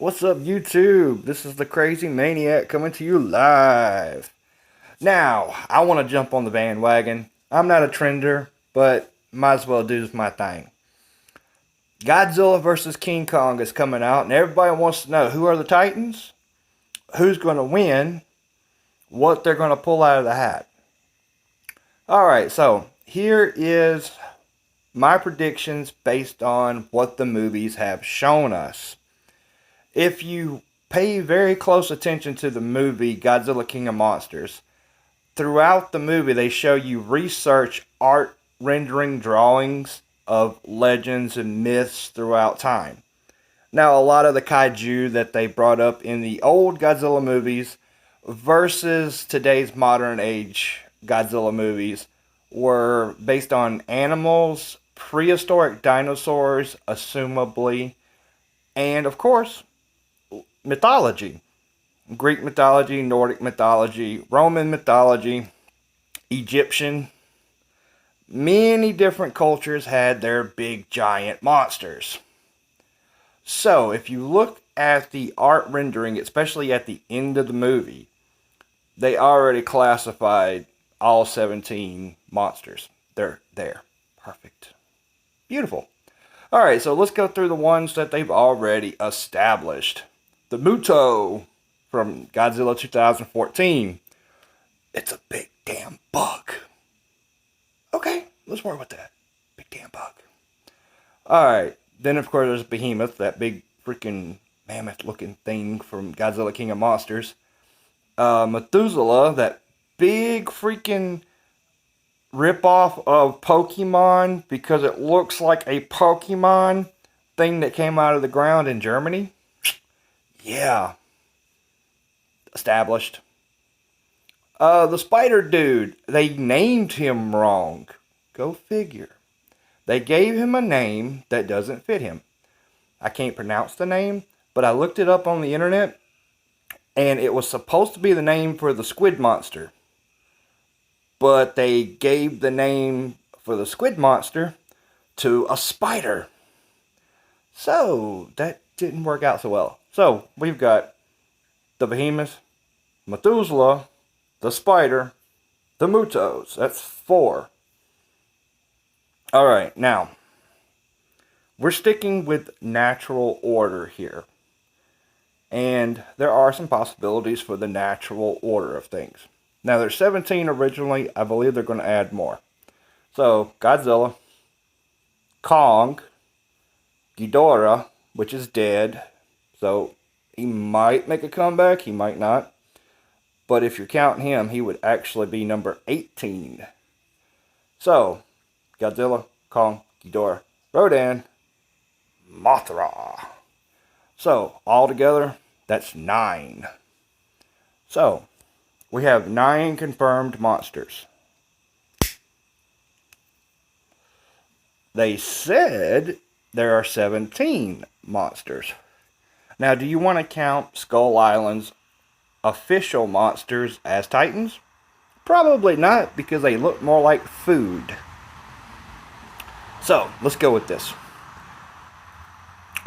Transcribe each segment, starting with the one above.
What's up, YouTube? This is the Crazy Maniac coming to you live. Now, I want to jump on the bandwagon. I'm not a trender, but might as well do my thing. Godzilla versus King Kong is coming out, and everybody wants to know who are the Titans, who's going to win, what they're going to pull out of the hat. Alright, so here is my predictions based on what the movies have shown us. If you pay very close attention to the movie Godzilla King of Monsters, throughout the movie they show you research art rendering drawings of legends and myths throughout time. Now, a lot of the kaiju that they brought up in the old Godzilla movies versus today's modern age Godzilla movies were based on animals, prehistoric dinosaurs, assumably, and of course, mythology. Greek mythology, Nordic mythology, Roman mythology, Egyptian. Many different cultures had their big giant monsters. So, if you look at the art rendering, especially at the end of the movie, they already classified all 17 monsters. They're there. Perfect. Beautiful. Alright, so let's go through the ones that they've already established. The Muto from Godzilla 2014. It's a big damn bug. Okay, let's work with that. Big damn bug. Alright, then of course there's Behemoth, that big freaking mammoth looking thing from Godzilla King of Monsters. Methuselah, that big freaking ripoff of Pokemon because it looks like a Pokemon thing that came out of the ground in Germany. Yeah. Established. The spider dude, they named him wrong. Go figure. They gave him a name that doesn't fit him. I can't pronounce the name, but I looked it up on the internet, and it was supposed to be the name for the squid monster. But they gave the name for the squid monster to a spider. So, that didn't work out so well. So, we've got the Behemoth, Methuselah, the Spider, the Mutos. That's 4. Alright, now, we're sticking with natural order here. And there are some possibilities for the natural order of things. Now, there's 17 originally. I believe they're going to add more. So, Godzilla, Kong, Ghidorah, which is dead. So, he might make a comeback, he might not. But if you're counting him, he would actually be number 18. So, Godzilla, Kong, Ghidorah, Rodan, Mothra. So, altogether, that's 9. So, we have 9 confirmed monsters. They said there are 17 monsters. Now, do you want to count Skull Island's official monsters as Titans? Probably not, because they look more like food. So, let's go with this.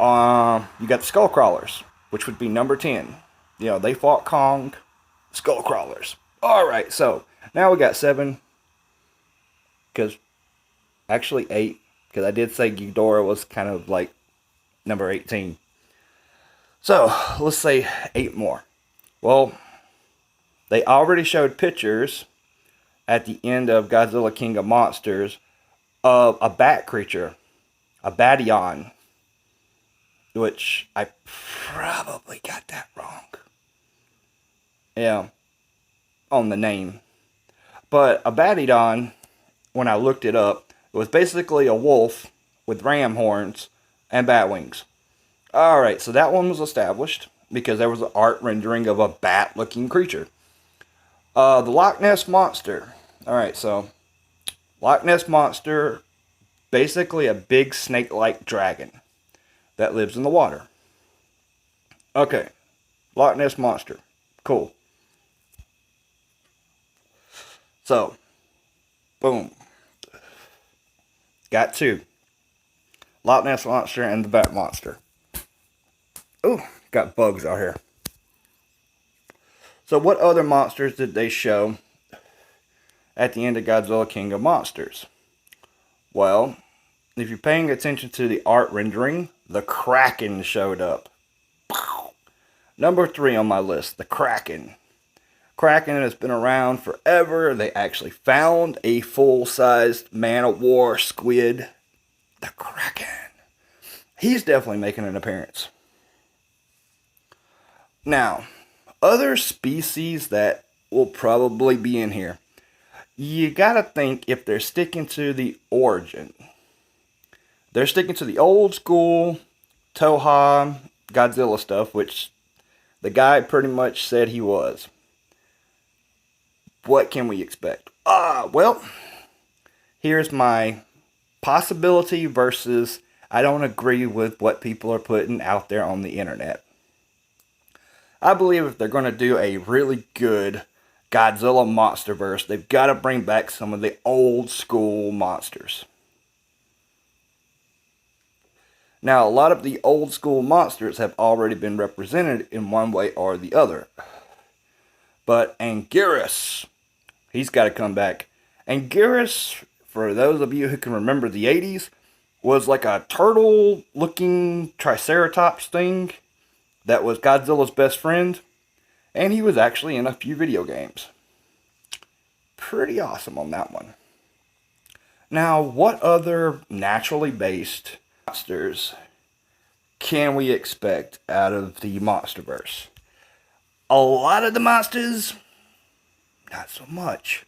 You got the Skull Crawlers, which would be number 10. You know, they fought Kong. Skull Crawlers. Alright, so, now we got 7. Because, actually 8. Because I did say Ghidorah was kind of like number 18. So, let's say 8 more. Well, they already showed pictures at the end of Godzilla King of Monsters of a bat creature, a Batyon, which I probably got that wrong. Yeah, on the name. But a Batyon, when I looked it up, it was basically a wolf with ram horns and bat wings. Alright, so that one was established because there was an art rendering of a bat-looking creature. The Loch Ness Monster. Alright, so Loch Ness Monster, basically a big snake-like dragon that lives in the water. Okay, Loch Ness Monster. Cool. So, boom. Got 2. Loch Ness Monster and the Bat Monster. Oh, got bugs out here. So what other monsters did they show at the end of Godzilla King of Monsters? Well, if you're paying attention to the art rendering, the Kraken showed up. Number 3 on my list, the Kraken. Kraken has been around forever. They actually found a full-sized man-of-war squid. The Kraken. He's definitely making an appearance. Now, other species that will probably be in here. You gotta think if they're sticking to the origin. They're sticking to the old school Toho Godzilla stuff, which the guy pretty much said he was. What can we expect? Well, here's my possibility versus I don't agree with what people are putting out there on the internet. I believe if they're going to do a really good Godzilla monsterverse, they've got to bring back some of the old school monsters. Now, a lot of the old school monsters have already been represented in one way or the other. But Anguirus, he's got to come back. Anguirus, for those of you who can remember the 80s, was like a turtle-looking triceratops thing that was Godzilla's best friend. And he was actually in a few video games. Pretty awesome on that one. Now, what other naturally based monsters can we expect out of the Monsterverse? A lot of the monsters, not so much.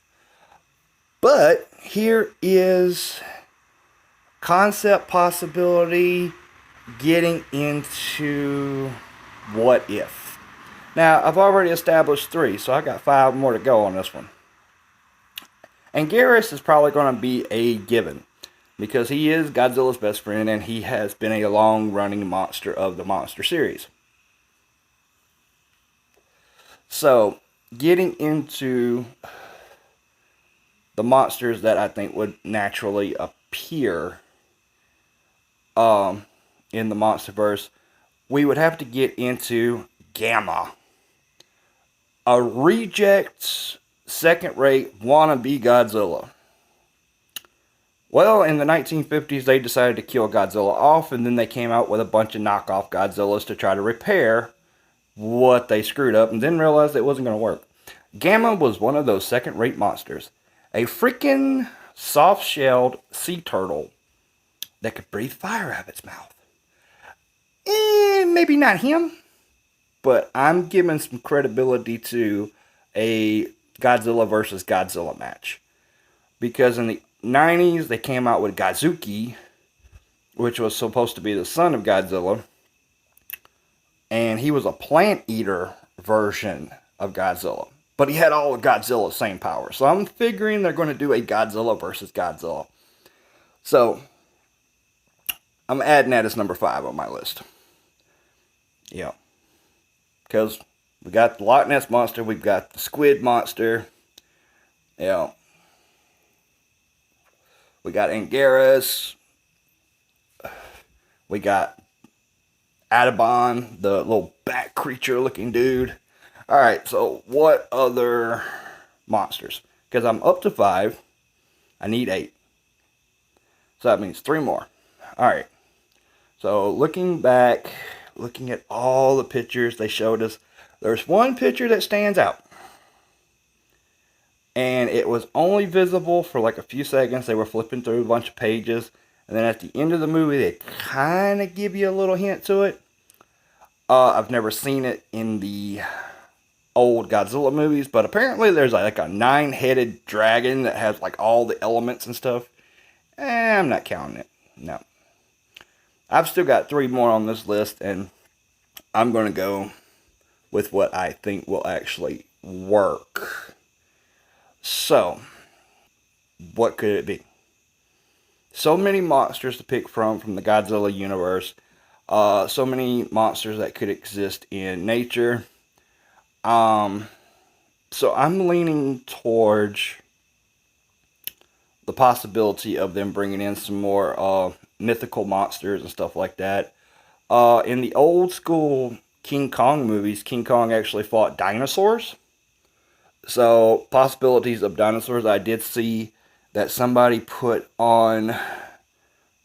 But here is concept possibility getting into what if. Now, I've already established 3, so I got 5 more to go on this one. Anguirus is probably going to be a given, because he is Godzilla's best friend, and he has been a long-running monster of the monster series. So, getting into the monsters that I think would naturally appear in the Monsterverse, we would have to get into Gamma. A reject, second-rate, wannabe Godzilla. Well, in the 1950s, they decided to kill Godzilla off, and then they came out with a bunch of knockoff Godzillas to try to repair what they screwed up, and then realized it wasn't going to work. Gamma was one of those second-rate monsters. A freaking soft-shelled sea turtle that could breathe fire out of its mouth. Maybe not him, but I'm giving some credibility to a Godzilla versus Godzilla match. Because in the 90s, they came out with Godzuki, which was supposed to be the son of Godzilla. And he was a plant-eater version of Godzilla. But he had all of Godzilla's same power. So I'm figuring they're going to do a Godzilla versus Godzilla. So, I'm adding that as number 5 on my list. Yeah. Because we got the Loch Ness Monster, we've got the Squid Monster. Yeah. We got Anguirus. We got Adabon, the little bat creature looking dude. Alright, so what other monsters? Because I'm up to 5. I need 8. So that means 3 more. Alright. So looking back, looking at all the pictures they showed us, there's one picture that stands out. And it was only visible for like a few seconds. They were flipping through a bunch of pages. And then at the end of the movie, they kind of give you a little hint to it. I've never seen it in the old Godzilla movies, but apparently there's like a 9-headed dragon that has like all the elements and stuff. I'm not counting it. No. I've still got 3 more on this list, and I'm going to go with what I think will actually work. So, what could it be? So many monsters to pick from the Godzilla universe. So many monsters that could exist in nature. So I'm leaning towards the possibility of them bringing in some more mythical monsters and stuff like that. In the old school King Kong movies, King Kong actually fought dinosaurs. So, possibilities of dinosaurs. I did see that somebody put on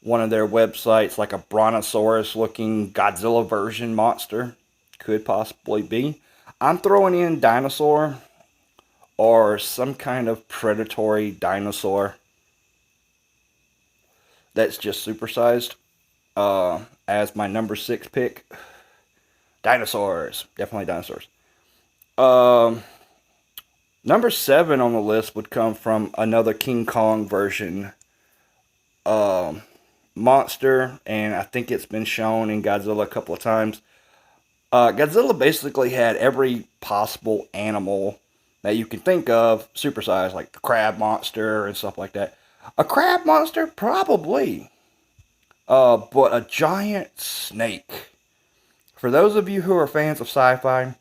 one of their websites like a brontosaurus looking Godzilla version monster. Could possibly be. I'm throwing in dinosaur or some kind of predatory dinosaur that's just supersized as my number 6 pick. Dinosaurs. Definitely dinosaurs. Um, Number 7 on the list would come from another King Kong version um, monster, and I think it's been shown in Godzilla a couple of times. Godzilla basically had every possible animal that you can think of supersized, like the crab monster and stuff like that. A crab monster? Probably. But a giant snake. For those of you who are fans of sci-fi,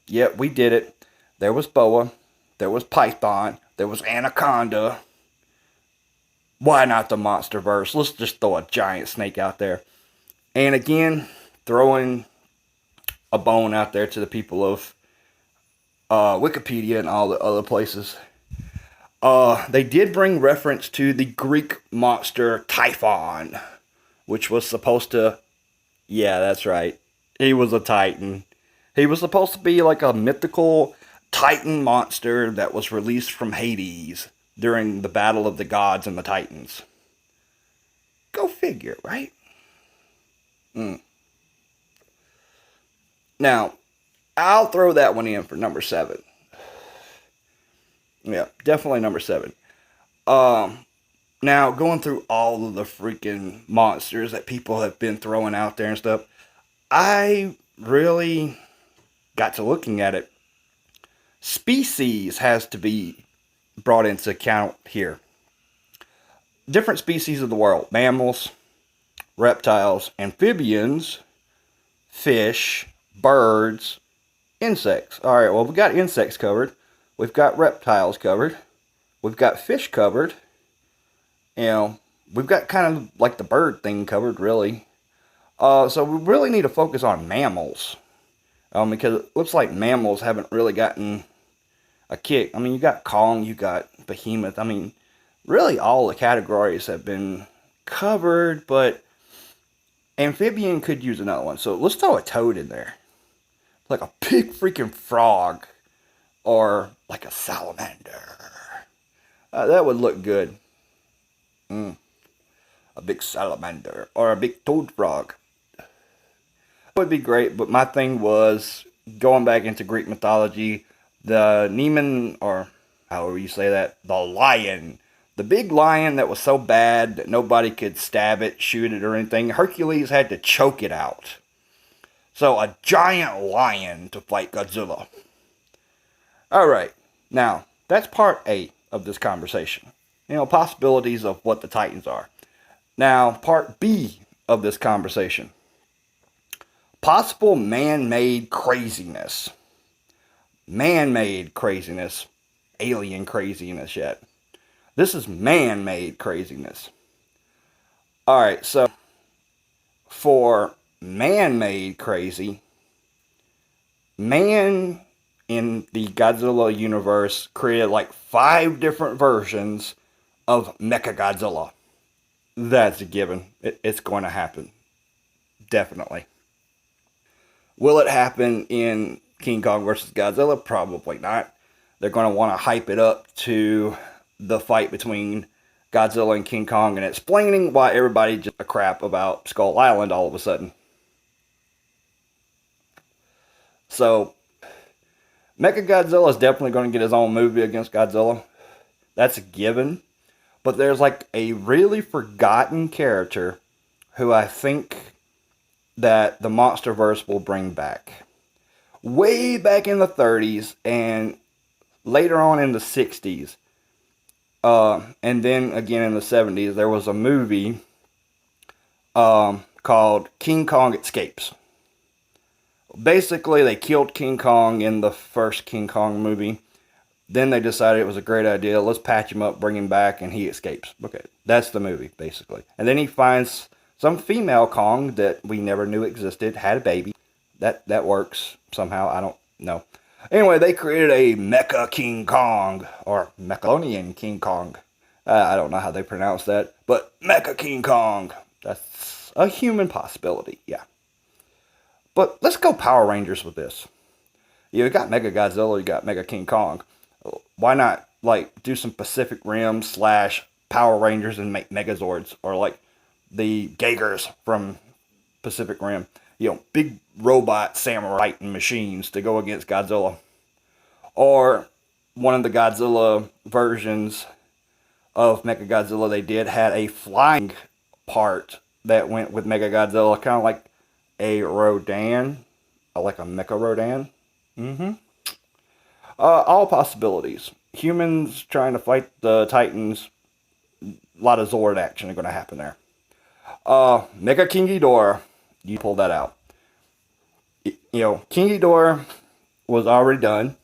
yep, we did it. There was boa, there was python, there was anaconda. Why not the monster verse? Let's just throw a giant snake out there. And again, throwing a bone out there to the people of Wikipedia and all the other places. They did bring reference to the Greek monster Typhon, which was supposed to, yeah, that's right. He was a titan. He was supposed to be like a mythical titan monster that was released from Hades during the battle of the gods and the titans. Go figure, right? Now, I'll throw that one in for number 7. Yeah, definitely number 7. Now, going through all of the freaking monsters that people have been throwing out there and stuff, I really got to looking at it. Species has to be brought into account here. Different species of the world: mammals, reptiles, amphibians, fish, birds, insects. All right, well, we got insects covered. We've got reptiles covered. We've got fish covered. You know, we've got kind of like the bird thing covered, really. So we really need to focus on mammals. Because it looks like mammals haven't really gotten a kick. I mean, you got Kong, you got Behemoth. I mean, really all the categories have been covered, but amphibian could use another one. So let's throw a toad in there. Like a big freaking frog. Or like a salamander. That would look good. A big salamander. Or a big toad frog. Would be great, but my thing was going back into Greek mythology, the Nemean, or however you say that, the lion. The big lion that was so bad that nobody could stab it, shoot it, or anything. Hercules had to choke it out. So a giant lion to fight Godzilla. Alright, now, that's part A of this conversation. You know, possibilities of what the Titans are. Now, part B of this conversation. Possible man-made craziness. Man-made craziness. Alien craziness yet. This is man-made craziness. Alright, so for man-made crazy, man in the Godzilla universe created like 5 different versions of Mechagodzilla. That's a given. It's going to happen. Definitely. Will it happen in King Kong vs. Godzilla? Probably not. They're going to want to hype it up to the fight between Godzilla and King Kong and explaining why everybody just a crap about Skull Island all of a sudden. So, Mechagodzilla is definitely going to get his own movie against Godzilla. That's a given. But there's like a really forgotten character who I think that the MonsterVerse will bring back. Way back in the 30s and later on in the 60s. And then again in the 70s, there was a movie called King Kong Escapes. Basically, they killed King Kong in the first King Kong movie. Then they decided it was a great idea. Let's patch him up, bring him back, and he escapes. Okay, that's the movie, basically. And then he finds Some female Kong that we never knew existed had a baby. That works somehow. I don't know. Anyway, they created a Mecha King Kong, or Mechalonian King Kong. I don't know how they pronounce that, but Mecha King Kong. That's a human possibility, yeah. But let's go Power Rangers with this. You got Mega Godzilla, you got Mega King Kong. Why not, like, do some Pacific Rim / Power Rangers and make Megazords, or like the Gagers from Pacific Rim. You know, big robot samurai and machines to go against Godzilla. Or one of the Godzilla versions of Mechagodzilla they did had a flying part that went with Mechagodzilla, kind of like a Rodan, like a Mecha Rodan. All possibilities. Humans trying to fight the Titans. A lot of Zord action are going to happen there. Mega King Ghidorah, you pull that out. You know, King Ghidorah was already done.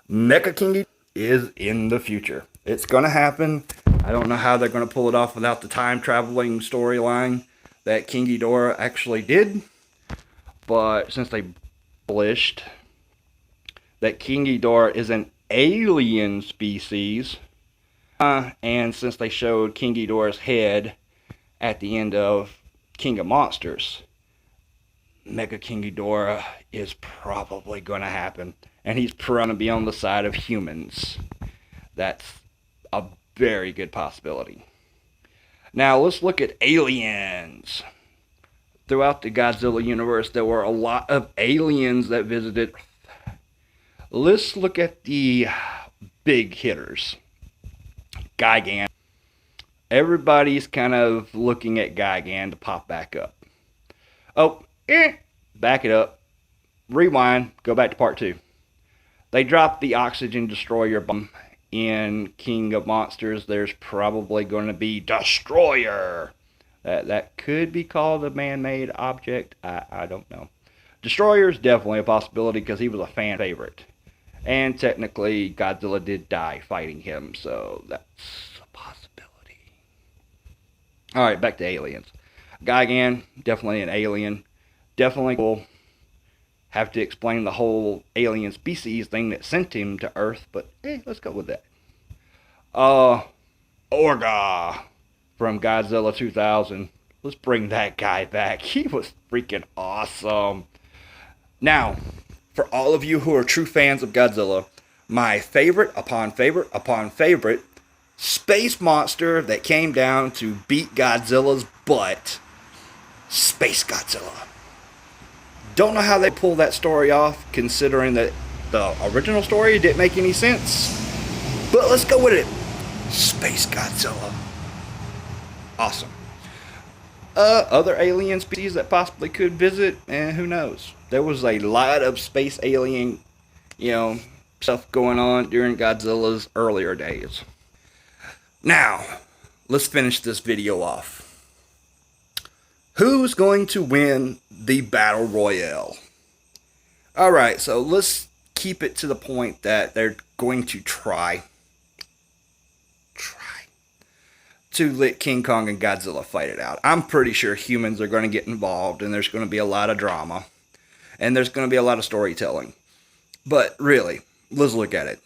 Mecha King Ghidorah is in the future. It's going to happen. I don't know how they're going to pull it off without the time traveling storyline that King Ghidorah actually did. But since they published that King Ghidorah is an alien species, and since they showed King Ghidorah's head at the end of King of Monsters, Mega King Ghidorah is probably going to happen. And he's going to be on the side of humans. That's a very good possibility. Now, let's look at aliens. Throughout the Godzilla universe, there were a lot of aliens that visited Earth. Let's look at the big hitters. Gigan. Everybody's kind of looking at Gigan to pop back up. Oh, back it up. Rewind. Go back to part 2. They dropped the oxygen destroyer bomb in King of Monsters. There's probably going to be Destroyer. That could be called a man-made object. I don't know. Destroyer is definitely a possibility because he was a fan favorite. And technically, Godzilla did die fighting him, so that's a possibility. Alright, back to aliens. Gigan, definitely an alien. Definitely cool. Have to explain the whole alien species thing that sent him to Earth, but let's go with that. Orga from Godzilla 2000. Let's bring that guy back. He was freaking awesome. Now, for all of you who are true fans of Godzilla, my favorite upon favorite upon favorite space monster that came down to beat Godzilla's butt, Space Godzilla. Don't know how they pulled that story off, considering that the original story didn't make any sense. But let's go with it. Space Godzilla. Awesome. Other alien species that possibly could visit, who knows? There was a lot of space alien, stuff going on during Godzilla's earlier days. Now, let's finish this video off. Who's going to win the Battle Royale? Alright, so let's keep it to the point that they're going to try to let King Kong and Godzilla fight it out. I'm pretty sure humans are going to get involved, and there's going to be a lot of drama, and there's going to be a lot of storytelling. But really, let's look at it.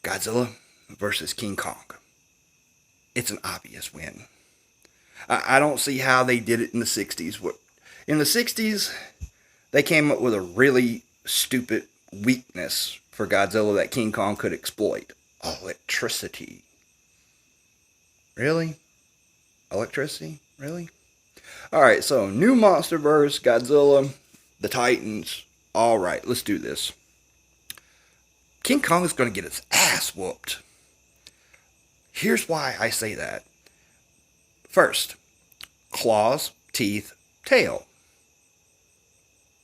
Godzilla versus King Kong. It's an obvious win. I don't see how they did it in the 60s. In the 60s, they came up with a really stupid weakness for Godzilla that King Kong could exploit. Electricity. Really? Electricity? Really? Alright, so new MonsterVerse, Godzilla, the Titans. Alright, let's do this. King Kong is going to get his ass whooped. Here's why I say that. First, claws, teeth, tail.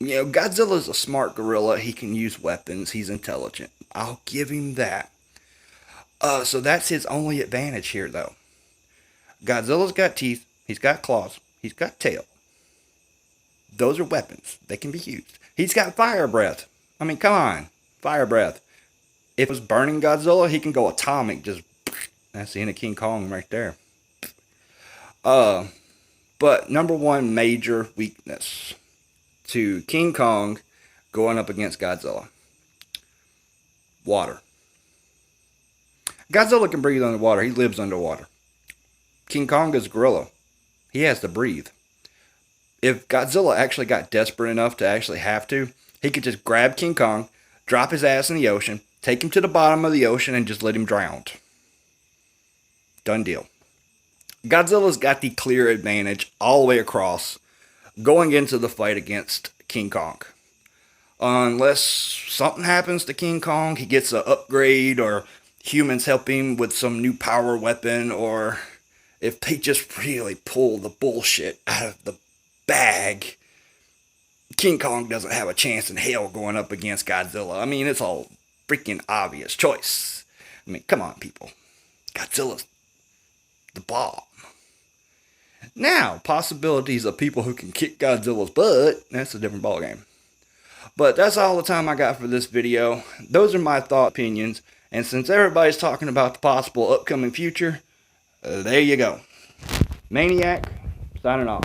Godzilla's a smart gorilla. He can use weapons. He's intelligent. I'll give him that. So that's his only advantage here, though. Godzilla's got teeth. He's got claws. He's got tail. Those are weapons. They can be used. He's got fire breath. I mean, come on. Fire breath. If it was burning Godzilla, he can go atomic. That's the end of King Kong right there. But number one major weakness to King Kong going up against Godzilla: water. Godzilla can breathe underwater. He lives underwater. King Kong is a gorilla. He has to breathe. If Godzilla actually got desperate enough to actually have to, he could just grab King Kong, drop his ass in the ocean, take him to the bottom of the ocean, and just let him drown. Done deal. Godzilla's got the clear advantage all the way across going into the fight against King Kong. Unless something happens to King Kong, he gets an upgrade, or humans help him with some new power weapon, or if they just really pull the bullshit out of the bag, King Kong doesn't have a chance in hell going up against Godzilla. I mean, it's a freaking obvious choice. I mean, come on, people. Godzilla's the bomb. Now, possibilities of people who can kick Godzilla's butt, that's a different ballgame. But that's all the time I got for this video. Those are my opinions. And since everybody's talking about the possible upcoming future, there you go. Maniac, signing off.